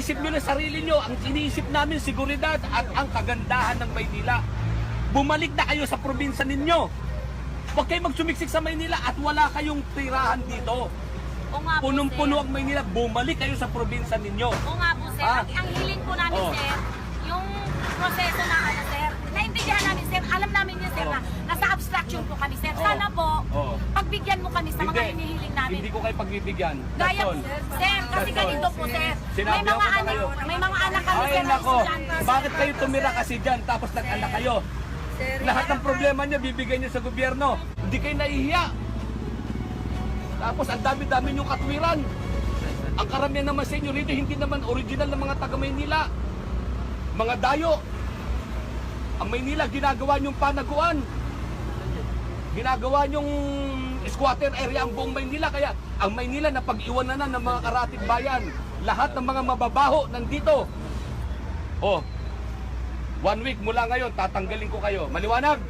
Isip nyo na sarili nyo, ang iniisip namin seguridad at ang kagandahan ng Maynila. Bumalik na kayo sa probinsya ninyo. Huwag kayo magsumiksik sa Maynila at wala kayong tirahan dito. O nga po, Punong-puno sir. ang Maynila, bumalik kayo sa probinsya ninyo. O nga po, sir. Ah. Ang hiling po namin, Oh. sir, yung proseso na ano, sir. Naintindihan namin, sir. Alam namin yun, sir, Oh. na nasa abstraction po kami, sir. Oh. Sana po, Oh. pagbigyan mo kami sa mga hinihiling namin. Hindi ko kayo pagbibigyan. Gaya That's po, all. sir, kasi That's all. ganito po, sir. Sinabi May mga ako na anak, kayo. may mga anak kami, Ay sir, na nako, estudyante. bakit kayo tumira kasi dyan tapos nag-anak kayo? Lahat ng problema niya bibigay niyo sa gobyerno. Hindi kayo nahihiya. Tapos ang dami-dami niyong katwiran. Ang karamihan naman sa inyo rito hindi naman original ng mga taga Maynila. Mga dayo. Ang Maynila ginagawa niyong panaguan. Ginagawa niyong squatter area ang buong Maynila. Kaya ang Maynila na pag-iwanan na ng mga karatig bayan. Lahat ng mga mababaho nandito. Oh, 1 week mula ngayon, tatanggalin ko kayo. Maliwanag?